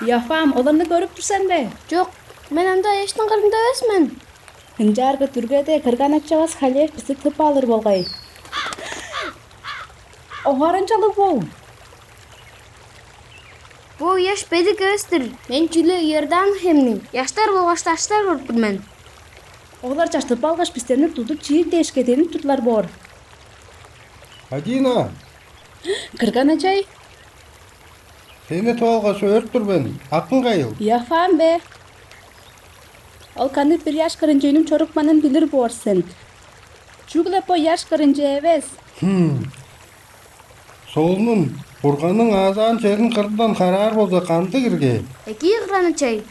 Яфам, оларны көрүп турсан бе? Жок, мен анда эштин кырында эмесмин. Хынжаргы түргөдө кырганачабас халев бизди тып алыр болгой. Охарынчалык бол. Бу яш бедик эместир. Мен Жүлө Йорданхемдин яштар болгоч таштар көрүпмүн мен. Олар жаштып алгаш бизтерни тутуп чийир дешке тенип тутлар бор. Адина, Кырганачай, seni tuvalgaç örttür ben. Akın kayıl. Яфам бе? Ол каны бир яш кырынчайнын чорукманын билир борсун. Чуглап по яш кырынча эбес. Solunun, burganın ağzağın çerin kırdan karar bolsa kandı kirge. Эки кыраначай.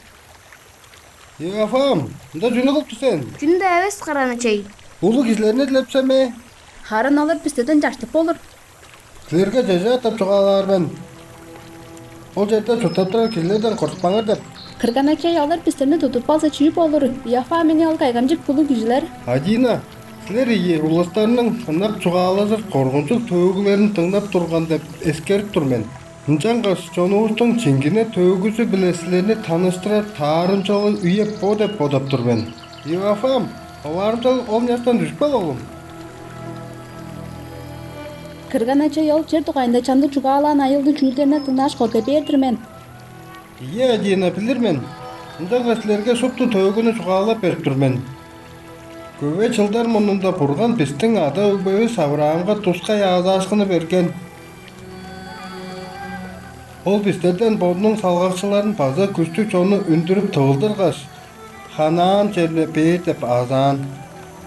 Yafam, da cünü kılptı sen. Жүндө эбес кыраначай. Ulu kizlerini dilepseme. Харын алар бизден жаштып болур. Kizlerge ceza atıp çıkalar ben. O жерде çutaptırar kizlerden korkmalar dep. Кырганачай алар бизтерни тутуп алса чийип болур. Яфа мени ал кайгамжык булу кижилер. Adina, sizler iyi uluslarının sınap çuğalazır korkunçluk tövgülerini tınlap durgan dep eskerip dur men. Nçangas çonuğustun çingine tövgüsü bile sizlerini tanıştırar tarımçalı üyep bo dep bodap dur men. Yafam, ovarımçalık ol yaştan düşpel oğlum. Кырганачай ол жер тугайында чанды чуга алан айылдын чүүлдерине тыңдаш корке бердирмен. İyi Adina bilirmen. Nçangas sizlerge suptu tövgünü çuğalap berip dur men. Köve çılдар мұнында бұрған біздің ада өбөбүс Авраамға тусқа язашқыны берген. Ол біздерден бодның салғақшыларын база күшті чоны үндіріп тығылдырғаш. Ханаан жеріне бейт деп азан.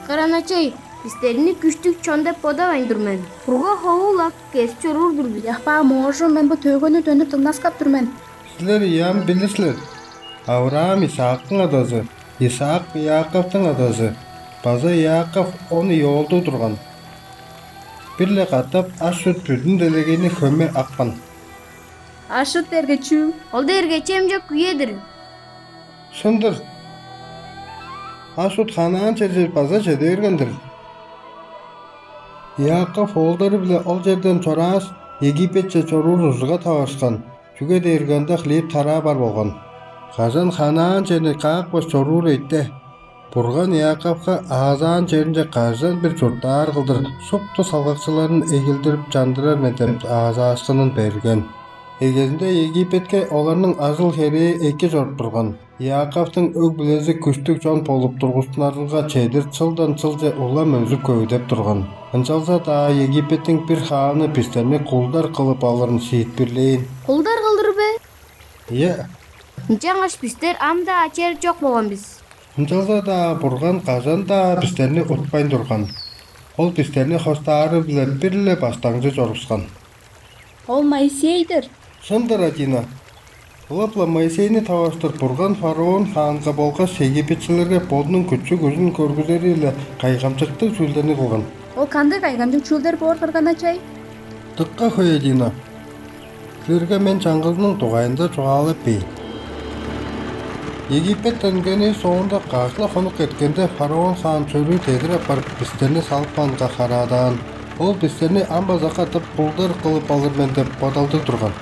Кыраначай, бизтерни күчтүк чон деп бодобойдур мен. Бурга хоулап кесип чорурдур биз. Япа можу мен бу төгөнү төнүп тыңдаскап турмен. Сілер ям білісілер. Авраам Исаактың адасы, Исаак Яаковтың адасы. База Яаков оны yolda тұрған. Бірле қатап аш сүт бүдін делегені көме ақпан. Ашыт дергечүү. Ол дерге чем жок күйедир. Шындыр. Ашут ханаан чержер база чедергендір. Яаков олдары біле ол жерден чорас Египетче чоруур узуга табашкан. Чүге дергенде хлеб тара бар болған. Қазан ханаан черне қақпас чоруур етті. Бурган Яаковқа азан жерінде кажан bir журттар кылдыр. Супту салгакчыларын эгилдирип жандырар метеп азашкынын берген. Эгезинде Египетке оларның азыл хери эки жорт турган. Яаковтың өг билези күчтүк жон болуп тургустуларга чедир чылдан чылже улам өзү көйдөп турган. Анчалса да Египеттің bir хааны пистерни кулдар кылып алырын шиит бирлейин. Кулдар кылдыр бе? Е, Нчаңаш биздер амда ачер жок болгон биз. Анчалса да бурган кажан да пистерни утпайн турган. Ол пистерни хостары биле бирле баштаңжы жорушкан. Ол Моисейдир. Шындыр Адина. Улапла Моисейни табаштыр бурган фараон хаанга болгоч Египетчилерге бодунун күчү көзүн көргүзери эле кайгамчыктык сүйлөрү кылган. Ол кандай кайгамжык чүүлдер бор Кырганачай? Тыкка хой Адина. Силерге мен чаңгыздын тугайында чугаалап бей. Египет төнгени соонда кашла хонук эткенде фараон хаан чөрү тедирип барып бистерни салып банга карадан. Ол бистерни амбазака тып кулдар кылып алыр мен деп бодолду турган.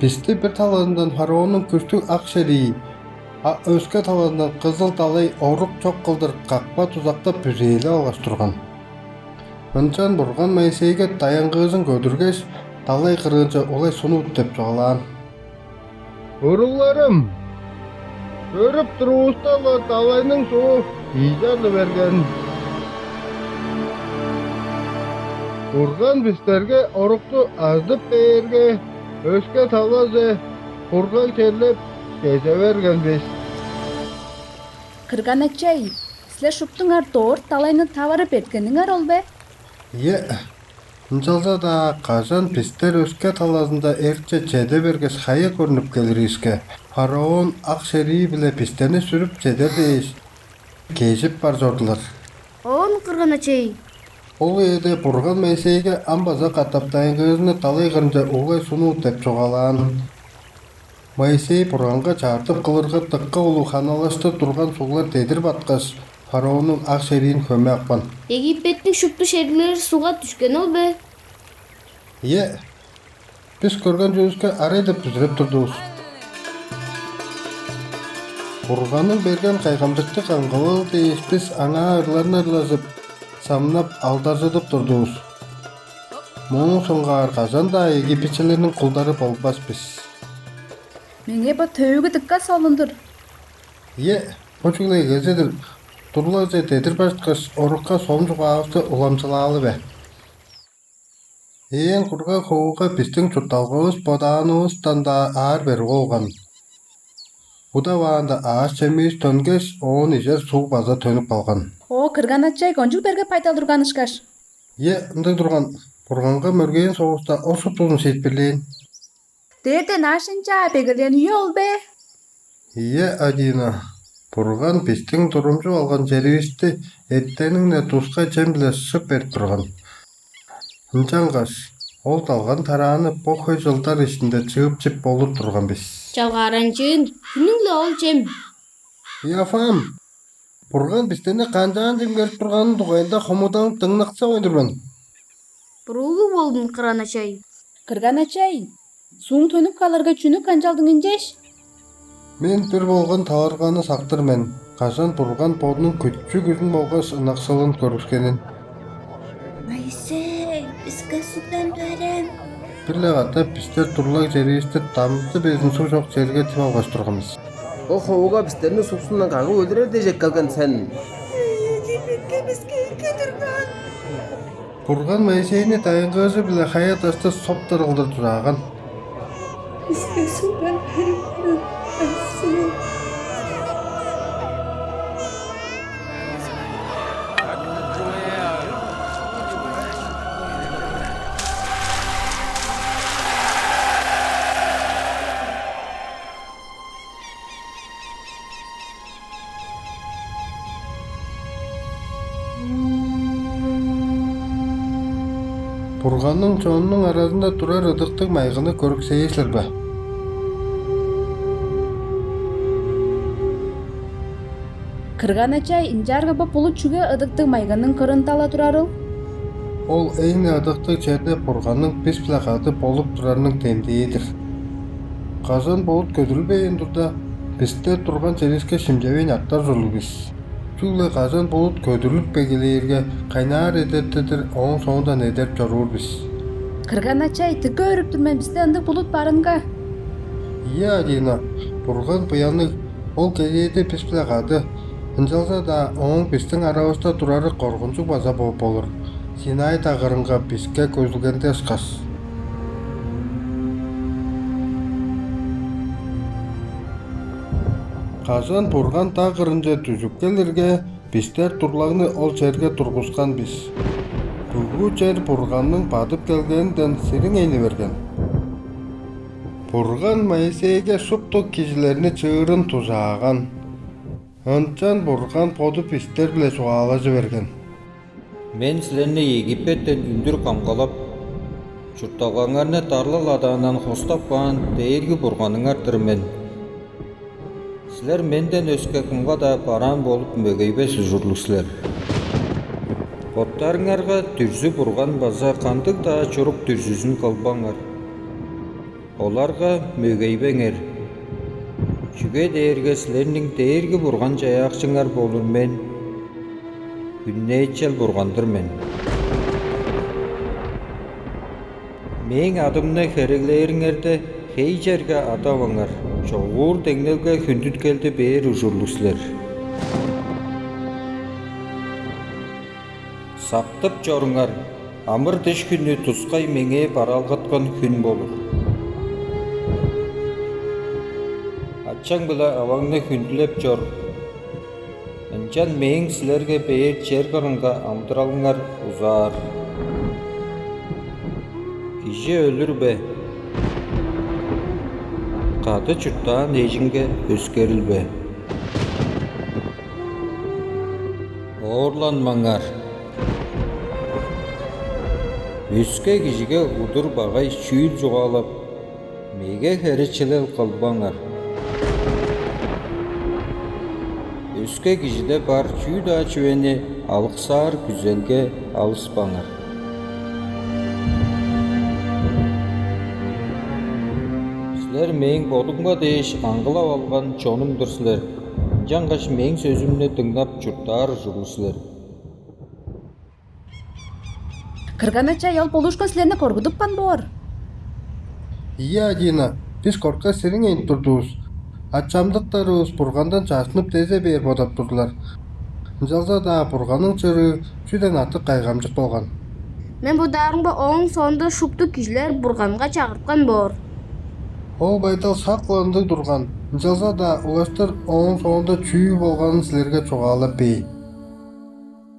Бисти bir талаандан фараонун күчтүк ак шери, өзгө талаандан кызыл талай орук чок кылдырып какпа тузактап бүзөөлө алгаштырган. Ынчан бурган Моисейге даянгыызын көдүргөч, талай кыргынча олай сунут деп чугалаан. Уруларым, көрүп туруустала талайның суу ийжарды берген. Бурган бистерге орукту аздып берге, өзгө талазы бурган келип кезе берген биз. Кырганачай, силер шуптуңар доор талайны табарып эткениңер ол бе? Е, ынчалса да кажан бистер өзгө талазында эрче чеде бергес хая көрүнүп келир ишке. Фараон ак шери биле бистерни сүрүп чедер дейиш. Кежип бар жордулар. Он Кырганачай. Ол еде бурган Моисейге амбаза катап дайынгызыны талай кырынча улай сунут деп чугалаан. Моисей бурганга чартып кылырга тыкка улуу ханалашты турган суулар тедирип аткаш, фараонун ак шерин көмө акпан. Египеттин шупту шерлери суга түшкөн ол бе? Е, Biz көргөн жүзгө арай деп түзреп турдубуз. Бурганын берген кайгамдыкты каңгылыл дейиш биз аңа ырларып, самнап алдаржытып турдубуз. Муну соңгаар казанда Египетчилердин кулдары болбаспыз. Меңе бу төөгө дыкка солундур. Почуглай газетер турларжа тетир башкас орукка сомжук аавты уламчылаалы бе. Ээн курга хууга биздин чурталгыбыз бодааныбыздан да аар бери болгон. Буда ваанда ааш чемис төнгөс оон ижер суу база төнүп калган. О, кырганачай гонжук берге пайдалдырган ышкаш. Ындай турган бурганга мөргөйөн соғуста осу тузун сетпирлейин. Дерде нашынча бегелен yol be. Адина. Бурган биздин турумжу алган жерибизди эттениңне туска чем биле шып берип турган. Ынчангаш ол алган тарааны бохой жылдар ичинде чыгып жеп болуп турган биз. Жалгаранчын, күнүңлө ол жем. Фам. Бурган биздени канжаан жемгерип турганын тугайында хомудан тыңнакса ойдурман. Буругу болдун Кыраначай. Кырганачай. Суң төнүп каларга чүнү канжалдың инжеш? Мен бир болгон табарганы сактырмен. Кашан бурган бодунун күчү күзүн болгош ынаксылын көрүшкенин. Майсей, бизге судан берем. Бирле ката биздер турлак жерибизде дамды безин суу жок жерге тип алгаш турганбыз. О хууга біздерді суқсынан қағы өлдірер дежек қалған сән. Египетке бізге ике тұрған. Бурган Моисейни тайынгызы биле хаят асты соптар кылдыр тураган. Бізге судан берем. Майсей. Бурганның чонунун арасында турар ыдыктык майгыны көрүксейсиздер бе? Кырганачай инжарга ба пулу чүгө ыдыктык майганын кырынтала турарыл. Ол эйни ыдыктык жерде бурганның биз биле каты болуп турарынын темдейидир. Казан болут көтүрүлбейин турда бизде турган жерибизге шимжебейин аттар жолубуз. Чүгле казан болут көтүрүлүп бегилерге кайнаар эдертедир оң соңундан эдерп жорурбуз. Кырганачай тыка өрүп турмен бизде ындык булут барынга. Адина, бурган буяны ол кегейди биз биле каты. Ынжалса да оң биздин арабызда турары коргунчук база болуп болур. Синай тагырынга бизге көзүлгенде ышкас. Казан бурган тагырынча түзүп келерге биздер турлагны ол жерге тургузган биз. Бүгү жер бурганның батып келгенден сириң эйни берген. Бурган Моисейге суптук кишилерини чыырын тузааган. Ынчан бурган боду биздер биле сугаала жиберген. Мен силерни Египеттен үндүр камгалап, чурталгаңарны тарлал адаанан хостап калган дээрги бурганыңардыр мен. Силер менден өскө кымга да баран болуп мөгөйбес ужурлук-силер. Боттарыңарга түрзү бурган база кандык да чорук түрзүсүн кылбаңар. Оларга мөгөйбеңер. Чүгө дээрге силердин дээрги бурган жаякчыңар болур мен. Күннейчел бургандыр мен. Мен адымны хереглериңерде хей жерге атабаңар. Чоғур деңнелге күндүт келди бээр ужурлук-силер. Сактып жоруңар. Амыр тиш күнү тускай меңе баралгаткан күн болур. Ачаң биле абаңны күндүлеп жор. Ынчан мен силерге бээр жер кырынга амдыралыңар узаар. Киши өлүр бе? Каты чурттаан эжинге өскөрүлбө. Оорланмаңар. Өскө кишиге удур багай чүйүл жугалап, меге херечилел кылбаңар. Өскө кишиде бар чүйда чүвени алыксаар güzelге алыспаңар. Сілер мейін бодыңға дейш аңғылап алған чонымдыр сілер. Жаңғаш мейін сөзімні тыңдап жұрттар жүру сілер. Кырганыча ел полушка силерни коргудуппан боор. Ие, Адина, біз корка сирин ейін тұрдуыз. Атчамдықтарыбыз бургандан чашынып тезе бер бодап турдулар. Жалза да бурганын чыры жүден артык кайгамжык болгон. Мен бодағыңба оң сонда шупту кишилер бурганга чакырткан боор. Ол байтал сакланды турган. Жалза да улаштар оң соңында чүй болганын силерге чогаалап бей.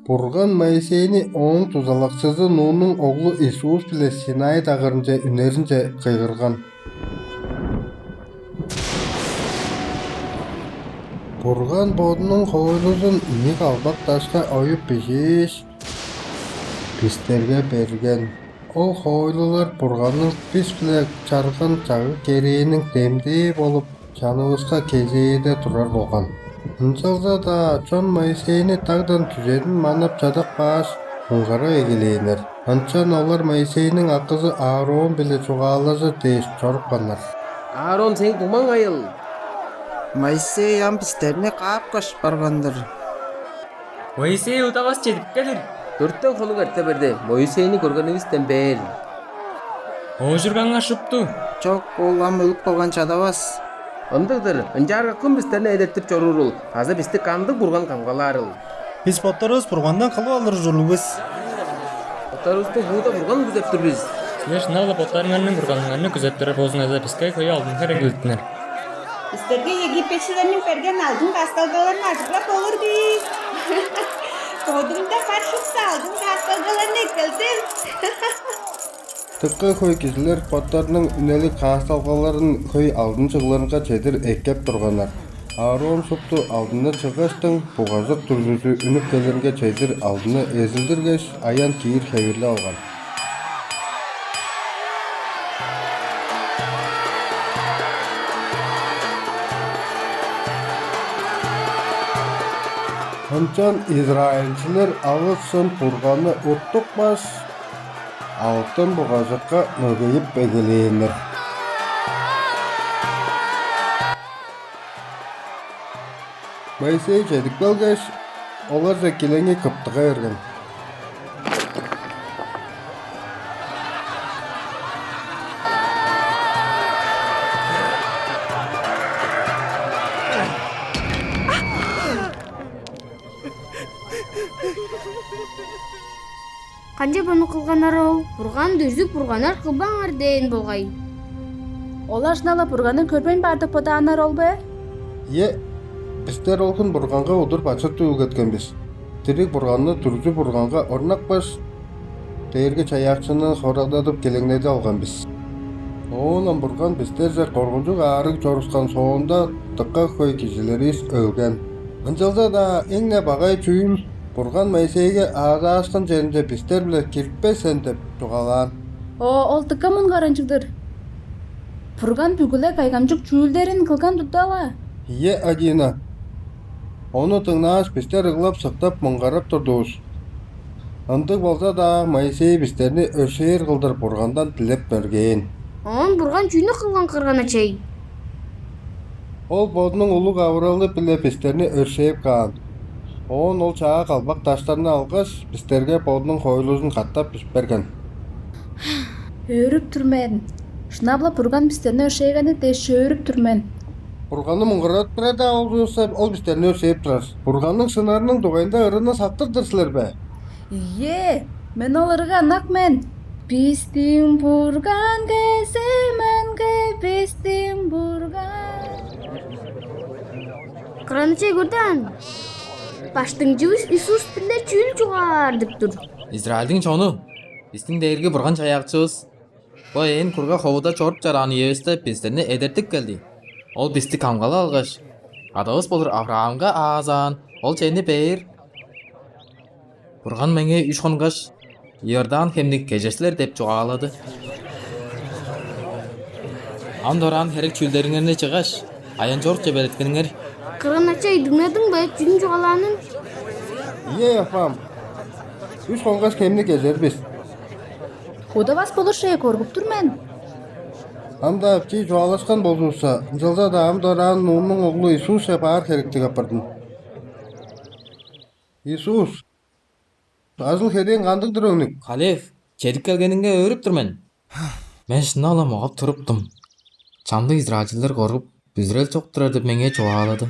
Бурган Моисейни оң тузалакчысы Нунун оглу Исус биле Синай тагырынча үнеринче кыйгырган. Бурган бодунун хойлузун ник албак ташка оюп бишиш бистерге берген. Ол хойлулар бурганын биз биле чарган чагы керейинин демди болуп жаныбызга кезээде турар болгон. Ынчалса да чон Моисейни тагдан түзедин манап жадак баш унгара эгелейнер. Анчан олар Моисейнин акызы Аарон биле чугаалажы дейиш чоруккандар. Аарон сен тумаң айыл. Моисей ам бистерне каапкаш баргандар. Моисей утабас жетип келир. Төрттөн колуң эрте берди. Моисейни көргөнүбүздөн бээр. Ожурганга шупту. Жок, ол ам өлүп калган чадабас. Ындыгдыр, ынжарга кым бистерни эдеттип чорурул. Азыр бисти кандык бурган камгалаарыл. Биз боттарыбыз бургандан кылып алыр жолубуз. Отарыбызды бууда бурган күзөптүрбүз. Силер шынагы боттарыңарнын бурганыңарны күзөптөрө болсуңарда бизге көй алдын керектиликтер. Bizlerge Египетçilerin bergen aldın kastalgalarını açıklap olur biz. Kodumda karşıksa aldın kastalgalarını ekledim. Тыкка көй кишилер боттарынын үнелик каасталгаларын көй алдынчыларга чедир эккеп тургандар. Аарон супту алдына чыгаштың бугазык түрзүсү үнүп келерге чедир алдына эзилдиргеш аян кийир хебирле алган. Анчан Израильчилер алысын бурганы уттук баш алтын бугазыкка мөгөйүп эгелейнер. Моисей жетип келгеш, олар келеңи кыптыга эрген. Канча буну кылганар ол? Бурган дүзүк бурганар кылбаңар дейин болгай. Олар шынала бурганын көрбөйн бардык бодағанар ол бе? Е, біздер олкын бурганга удур бачыр туу кеткенбиз. Тирик бурганны түрзү бурганга орнак баш дээрге чаякчыны хорагдатып келеңнеди алганбыз. Оонан бурган биздерже коргунчук аарыг чорускан соонда тыкка көй кишилерибиз өлген. Ынчалса да эң багай чүйүл бурган Моисейге ааза ачкан жеринде биздер биле кирпесен деп чугалаан. Ол тыкка мунгаранчыктыр. Бурган бүгүле кайгамжык чүүлдерин кылган тутала. Ие, Адина. Оны тыңнааш биздер ыглап сыктап муңгарап турдубуз. Ындык болса да Моисей биздерни өшээр кылдырып бургандан тилеп берген. Он бурган чүйнү кылган кырганачай. Ол бодунун улук авыралы биле биздерни өршээп каан. Он ол чаа калбак таштарны алгаш биздерге бодунун хойлузун каттап бишип берген. Өрүп турмен. Шынабла бурган биздерни өршөйгөнү деш өрүп турмен. Бурганны муңгыратып тура да ол биздерни өршээп турар. Бурганның сынарынын дугайында ырына сактырдыр силер бе? Ие, мен оларга анакмен. Биздин бурган кеземенге биздин бурган. Кырганачай көрдөн. Баштың жүз Исус биле чүл чугардык тур. Израилдин чону. Биздин дээрги бурган чаякчыбыз. Бу ээн курга ховуда чоруп жараны ебесте биздерни эдертип келди. Ол бизди камгала алгаш. Адабыз болур Авраамга аазан, ол чейни бээр. Бурган меңе үч конгаш Иордан хемник кежеслер деп чугаалады. Андоран херек чүүлдериңерне чыгаш, аян жорк жебелеткениңер. Кырганачай дыңнадың ба жүн чугаланын? Ие, апам. Үч конгаш кемни кезербиз. Куда вас болушее коргуп турмен. Анда чи жоғалашқан болуса, жылза да амдаран нуының оғлу Иисус бар керектігі апырдың. Иисус, ажыл херен қандықтыр өңнік. Халев, жетіп келгеніңе өріп тұрмын. Мен шын алам оғап тұрыптым. Чамды израилчилер қорғып, Израиль çoqturar деп менге çoğaladı.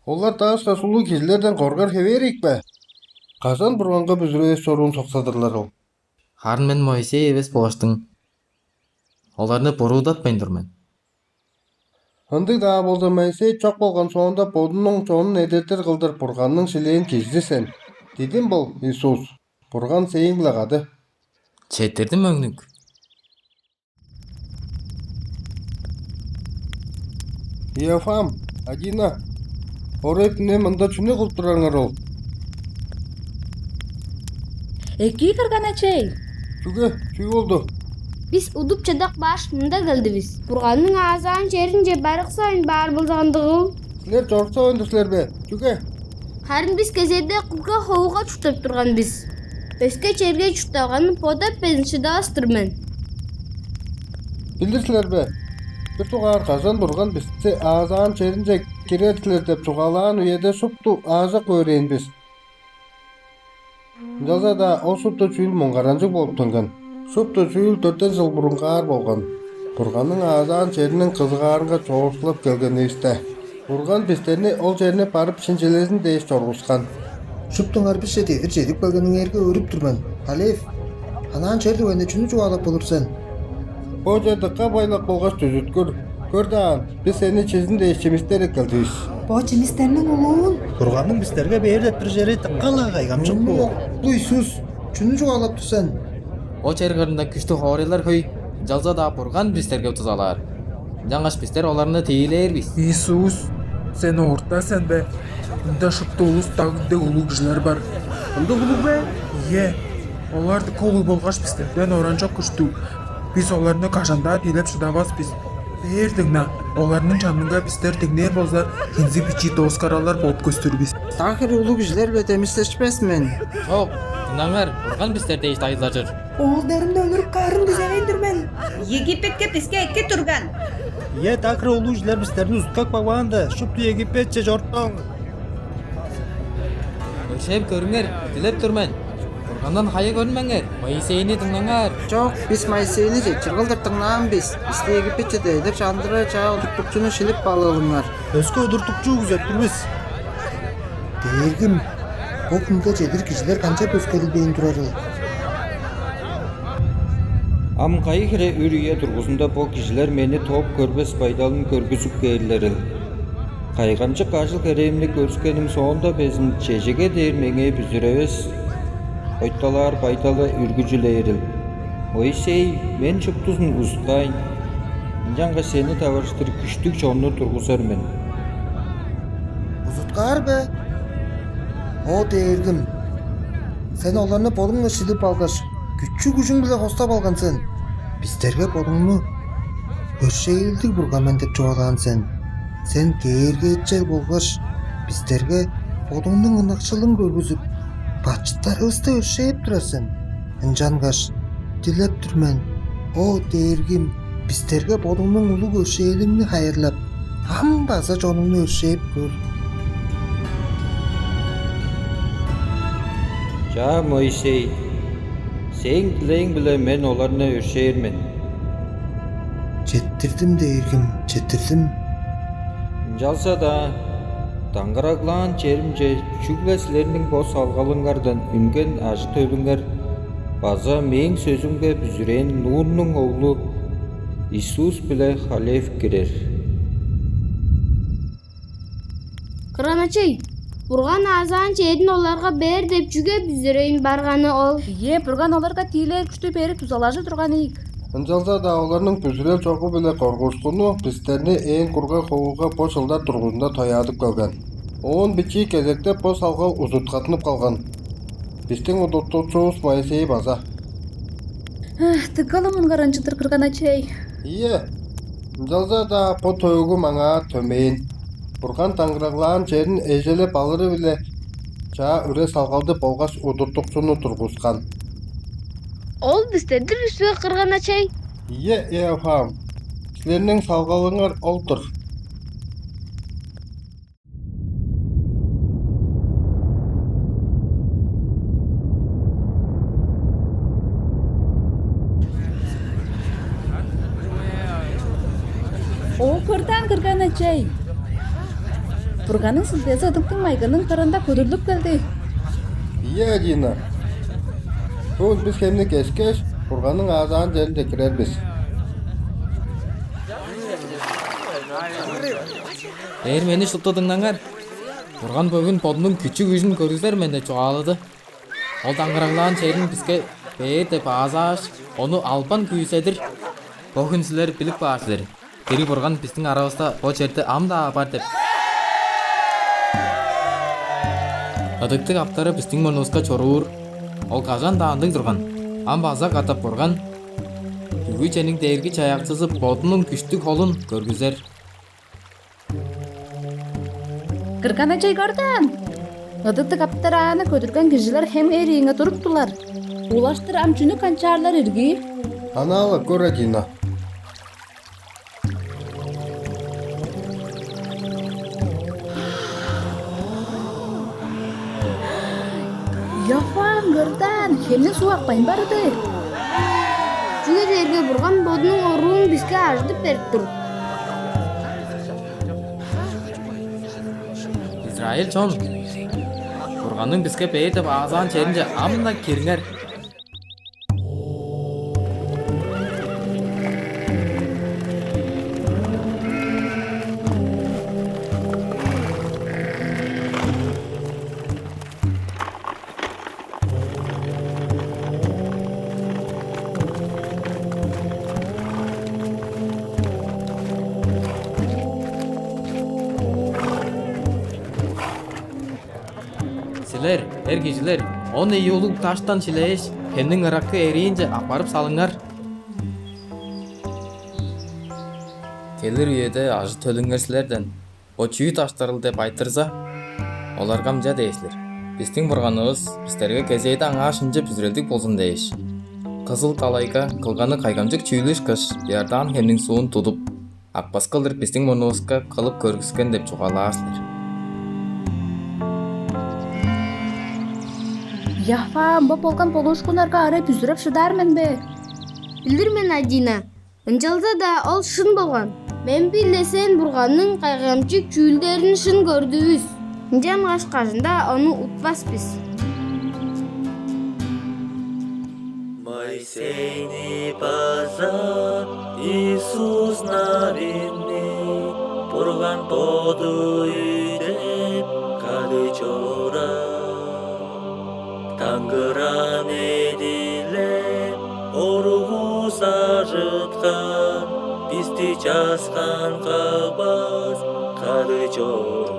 Олар тағышқа сұлу кезілерден қорғар хеверейік бә. Қашан бұрғанға бүзірес соруын соқсадырлар ол. Харын мен Моисей евес болаштың. Оларны борудатпайын тұрмын. Хындық дағы болса Моисей чоқ болған соңында бодының чоңын әдеттер қылдыр бұрғанның шілейін кезді сен. Дедім бол, Иисус, бұрған сейін білағады. Четтердім өңнік. Иофам, Адина, орайып не мында чүне қылып тұраңар ол. Эки кырганачей. Чүге oldu. Biz udup çadak başında geldi biz. Burganın ağzından çerince barık sayın bar bulduğandığı. Sizler çorsa oyunduslar be, çüge. Харин biz кезеде курга ховуга чутап турган biz. Өскө черге чутаган подап бенчиде астырмын. Bildirsizler be. Bir tuğar kazan durgan bizse ağzağın çerince kirettiler dep tuğalağın üyede suptu ağzak öğreyin biz. Jaza da o suptu çüyül monqarancı bolup töngen. Suptu çüyül 4 yıl burunqar bolgan. Burganın ağzağın çerinin kızıqarınga çoğuşlap kelgen işte. Burgan bizlerini ol çerine barıp şinçelesin deyiş çorğuskan. Шуптыңар біз жетедір жетіп келгеніңерге өріп тұрмын. Халев, анан жерді өнде чүні жоғалап болырсың. O cedika baylak bolgaç tüzütkür. Kör dağın, biz seni çizin değişçimizlerek geldiyiz. Бұрғанның біздерге бердеттір жері тыққала қайғамшық бұл. Бұл Иисус, чүні жоғалап тұрсың. O çergarında küçtü horiyler höy. Jalza da burgan bizlerge tuzalar. Жаңаш bizler olarını teyler biz. Иисус, sen ortasın be. Bunda şıpta ulus dağında ulu kişiler var. Bunda ulu be? Ye, onlar da kolu bolgaç bizlerden oranca kuştu. Biz onlarını kaşanda dilep şudavaz biz. Berдің на, оларның жанында біздер тегнер болса, хинзи бичи доскаралар болып көстір біз. Тағыр ұлы кішілер бе темістешпес мен. Жоқ, тыңдаңар, бурган біздерде еш тайызлажыр. Египетке бізге әкке тұрған. Е, тақыры олу жілер біздерді ұзтқақ бағанды. Шыпты Египетче жорттың. Өршеп көріңер, тілеп тұрмын. Бургандан хайы көрмәңер, Моисейні тыңдаңар. Жоқ, біз Моисейні жетчір қылдыртыңнан біз. Бізді Египетчеде едіп жандыра жа ұдыртықчыны шіліп балығыңар. Өскі ұдыртықчы үзеттірміз. Дергім, бұл күнге жедір кішілер қанша өскелілбейін тұрары. Amqayı kire ürüye durgusunda bu kişiler meni top körbes paydalın körgüzüp geyirleril. Kaygancı kaçıl kereyimli görskenim soğunda bezin çeşege değirmenge büzürevez. Oytalar paydalı ürgücüleyiril. Moisey, men çuptuzun ustayn. Janga seni tavarıştır küçtük çoğunu durgusar men. Uzutqar be. O dергім. Sen оларны болыңны шіліп алғаш. Күтчі күшің біле қостап алған сен. Біздерге болыңны өршейілдік бұрғамен деп жоғалған сен. Сен кейерге етчел болғаш. Біздерге болыңның ынақшылын көргізіп. Бачыттар ысты өршейіп тұрасың. Інжанғаш, дилеп түрмен. О дергім. Біздерге болыңның ұлы өршейіліңні хайырлап. Амбаза жоныңны өршейіп көр. Ja Moisey, sen dileğin bile men olarına ürşeyirmen. Жетtirdim дергім, жетtirdim. Jalsa da, tangıraqlan çerimce çügleslerinin boz algalıngardan üngen acı tölünger, baza men sözümge büzüren Nur'nun oğlu Isus bile halef girer. Кыраначей, бурган азан чедин оларга бер деп жүгө бүзөрөйүн барганы ол. Бурган оларға тейлер күшті беріп тұзалажы тұрған ейік. Ынжалса да оларның бүзірел çoğu bile korğuşkunu bizlerini en kurga kovuğa boş yıllar durgusunda toyadıp kalgan. Oğun biçi kezekte boş algal uzutqatınıp kalgan. Bizden uduttuğumuz Moisey baza. Tıkalımın garancıdır kırganachey. İyi. Ынжалса da bu toyuğu mağa tömeyin. Burgan tangıraqlan çerin ejele balırı bile çağa üre salgaldı bolgaç uduttuqçunu turguskan. Ол біздерді үсіге Кырганачей. Яфам. Силэрнең салгалыңар олдор. О, көрдән кірген әчей. Бурганның сілтесі ыдықтың майғының қырында көдірлік келді. Дина. Тоз біз хемні кескеш, бурганның азан жерінде кірербіз. Мени шылтыдыңнаңар. Бурган бүгін подның күчі күшін көргізер менде çoğaladı. Ол таңғырағлаған шерін бізге бейір деп азаш, оны алпан күйседір. Бүгін сілер білік башылыр. Кері бурган біздің арабызда о жерді амда апар деп. Ыдыктык аптары біздің мұрнуызға чоруыр. Ол қажан дағындың тұрған. Ам база қатап бурган. Үгі ченің дәргі чаяқсызып бодының күштік холын көргізер. Кірген әчей көрдән. Ыдықты каптараны көтірген кішілер хем әрейіңе тұрыптылар. Улаштыр амчуны канчарлар ирги. Аналы көре Дина. Яфам көрдән. Хемнің суақ байын барды. Жүге дерге бурган бодның оруын бізге аждып беріп тұр. İsrail çon. Burganның бізге бейір деп азан черінже амна керіңер. Силер, кишилер, оны юлук таштан шилеш, хемнің ыракы эрейінже апарып салыңар. Келер үйеде ажы төліңер силерден. О чүй таштарыл деп айтырса, оларға мжа дейсілер. Біздің бурганыбыз біздерге кезейді аңа шынжы бүзірелдік болсын дейш. Қызыл талайға қылғаны қайгамжық чүйліш қыш, ярдан хемнің суын тудып, ақбасқылыр біздің мұрнуызға қылып көргіскен деп чуғаласылар. Яфам, бұл болған полушқынарға ары бүзіріп шыдармен бе. Білдірмен Адина. Үнжалда да ол шын болған. Мен білесен бурганның қайғамчық чүйлдерін шын көрдіңіз. Жам қашқажында оны ұтпас біз. Моисейный базар, Иисус навинный, бурган поду үйдеп, кады чора. Таңғыран еділеп, оруғу сажытқан, бізді жасқан қабас, қады жор.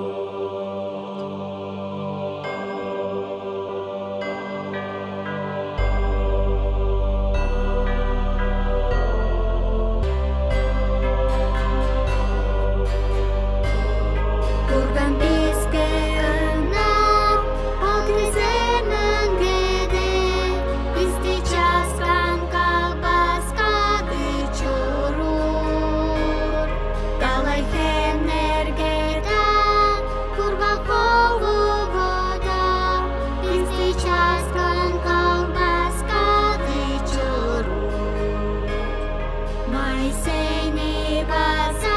Моисейный базар.